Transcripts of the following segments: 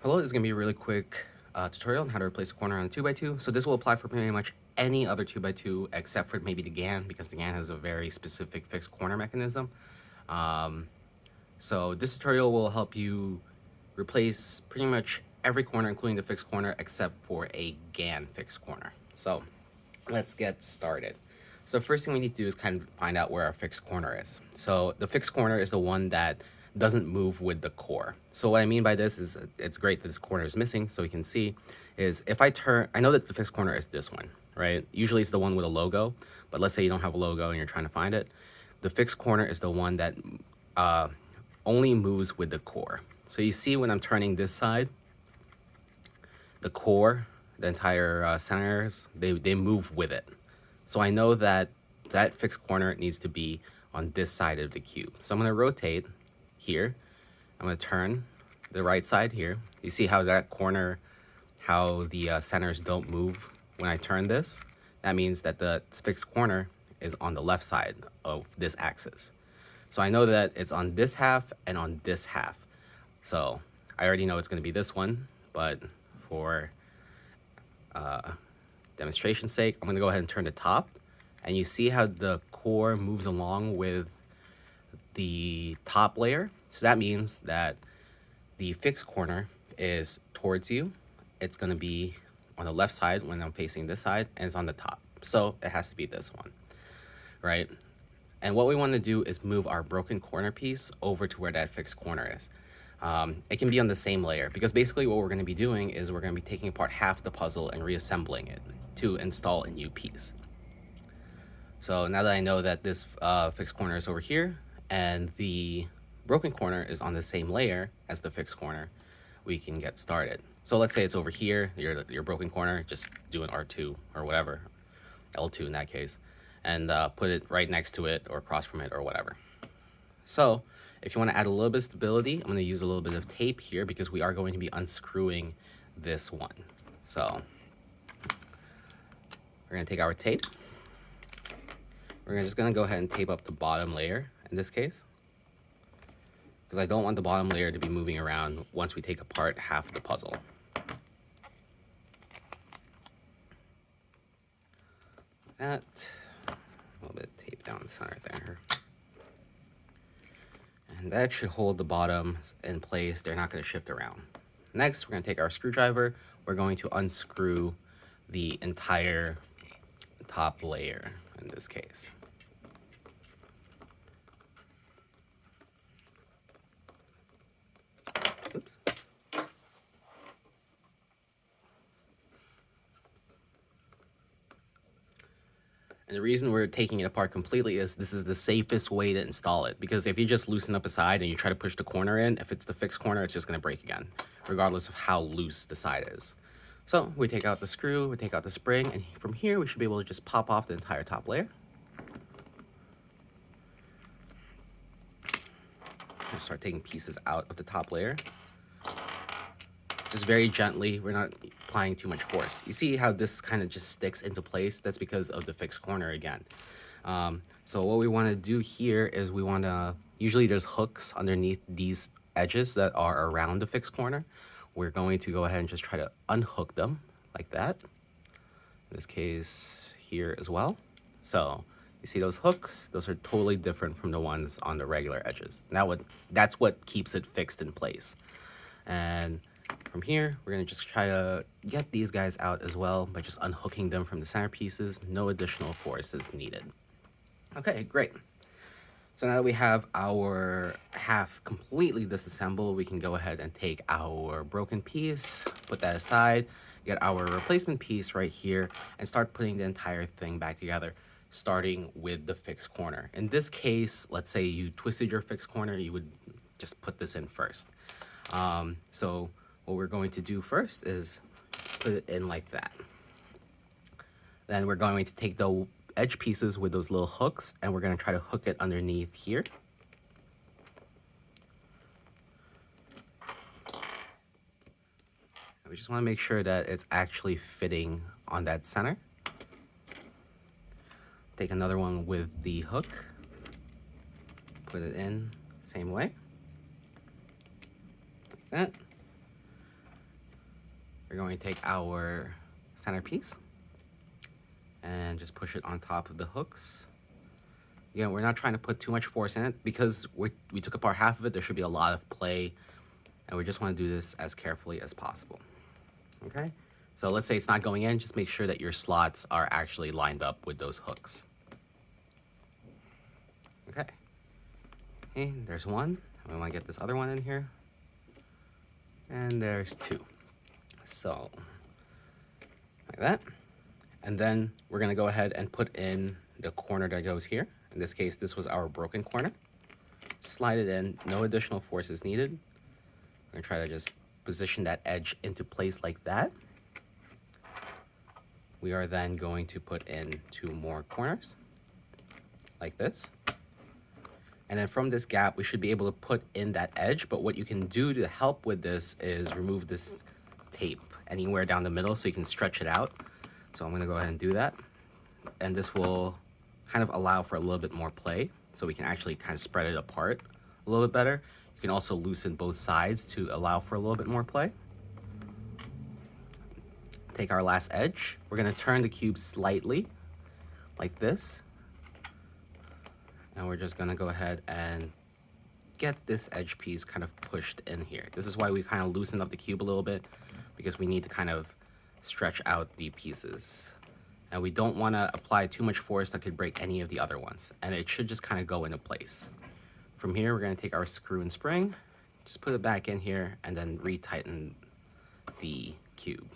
Hello, this is going to be a really quick tutorial on how to replace a corner on a 2x2. So this will apply for pretty much any other 2x2 except for maybe the GAN, because the GAN has a very specific fixed corner mechanism. So this tutorial will help you replace pretty much every corner, including the fixed corner, except for a GAN fixed corner. So let's get started. So first thing we need to do is kind of find out where our fixed corner is. So the fixed corner is the one that doesn't move with the core. So what I mean by this is it's great that this corner is missing, so we can see is if I turn, I know that the fixed corner is this one, right? Usually it's the one with a logo, but let's say you don't have a logo and you're trying to find it. The fixed corner is the one that only moves with the core. So you see when I'm turning this side, the core, the entire centers, they move with it. So I know that that fixed corner needs to be on this side of the cube. So I'm going to rotate here. I'm going to turn the right side here. You see how that corner, how the centers don't move when I turn this? That means that the fixed corner is on the left side of this axis. So I know that it's on this half and on this half. So I already know it's going to be this one, but for demonstration's sake, I'm going to go ahead and turn the top. And you see how the core moves along with the top layer. So that means that the fixed corner is towards you. It's going to be on the left side when I'm facing this side, and it's on the top. So it has to be this one, right? And what we want to do is move our broken corner piece over to where that fixed corner is. It can be on the same layer, because basically what we're going to be doing is we're going to be taking apart half the puzzle and reassembling it to install a new piece. So now that I know that this fixed corner is over here and the broken corner is on the same layer as the fixed corner, we can get started. So let's say it's over here, your broken corner, just do an R2 or whatever, L2 in that case, and put it right next to it or across from it or whatever. So if you want to add a little bit of stability, I'm going to use a little bit of tape here because we are going to be unscrewing this one. So we're going to take our tape. We're just going to go ahead and tape up the bottom layer in this case, because I don't want the bottom layer to be moving around once we take apart half the puzzle. That, a little bit of tape down the center there. And that should hold the bottoms in place. They're not going to shift around. Next, we're going to take our screwdriver. We're going to unscrew the entire top layer in this case. Oops. And the reason we're taking it apart completely is this is the safest way to install it, because if you just loosen up a side and you try to push the corner in, if it's the fixed corner, it's just going to break again, regardless of how loose the side is. So we take out the screw, we take out the spring, and from here we should be able to just pop off the entire top layer. We'll start taking pieces out of the top layer. Just very gently, we're not applying too much force. You see how this kind of just sticks into place? That's because of the fixed corner again. So what we want to do here is we want to, usually there's hooks underneath these edges that are around the fixed corner. We're going to go ahead and just try to unhook them like that. In this case here as well. So you see those hooks? Those are totally different from the ones on the regular edges. That's what keeps it fixed in place. And from here, we're going to just try to get these guys out as well by just unhooking them from the center pieces. No additional force is needed. Okay, great. So now that we have our half completely disassembled, we can go ahead and take our broken piece, put that aside, get our replacement piece right here, and start putting the entire thing back together, starting with the fixed corner. In this case, let's say you twisted your fixed corner, you would just put this in first. So what we're going to do first is put it in like that. Then we're going to take the edge pieces with those little hooks, and we're going to try to hook it underneath here. And we just want to make sure that it's actually fitting on that center. Take another one with the hook, put it in same way, like that. we're going to take our centerpiece and just push it on top of the hooks. Again, we're not trying to put too much force in it because we took apart half of it. There should be a lot of play, and we just want to do this as carefully as possible. Okay, so let's say it's not going in, just make sure that your slots are actually lined up with those hooks. Okay, there's one. We want to get this other one in here. And there's two. So, like that. And then we're gonna go ahead and put in the corner that goes here. In this case, this was our broken corner. Slide it in, no additional force is needed. I'm gonna try to just position that edge into place like that. We are then going to put in two more corners, like this. And then from this gap, we should be able to put in that edge, but what you can do to help with this is remove this tape anywhere down the middle so you can stretch it out. So I'm gonna go ahead and do that. And this will kind of allow for a little bit more play, so we can actually kind of spread it apart a little bit better. You can also loosen both sides to allow for a little bit more play. Take our last edge. We're gonna turn the cube slightly, like this. And we're just gonna go ahead and get this edge piece kind of pushed in here. This is why we kind of loosened up the cube a little bit, because we need to kind of stretch out the pieces. And we don't wanna apply too much force that could break any of the other ones. And it should just kind of go into place. From here, we're gonna take our screw and spring, just put it back in here, and then retighten the cube.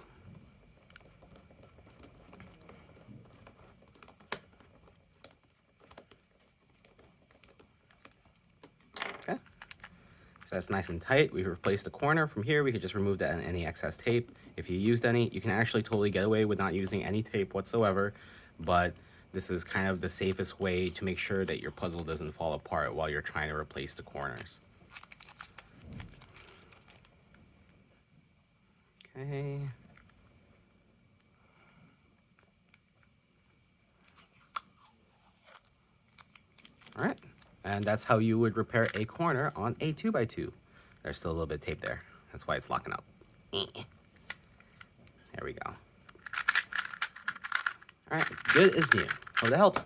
Okay, so that's nice and tight. We've replaced the corner. From here, we could just remove that and any excess tape. If you used any, you can actually totally get away with not using any tape whatsoever, but this is kind of the safest way to make sure that your puzzle doesn't fall apart while you're trying to replace the corners. Okay. All right, and that's how you would repair a corner on a 2x2. There's still a little bit of tape there. That's why it's locking up. There we go. All right, good as new. Hope that helps.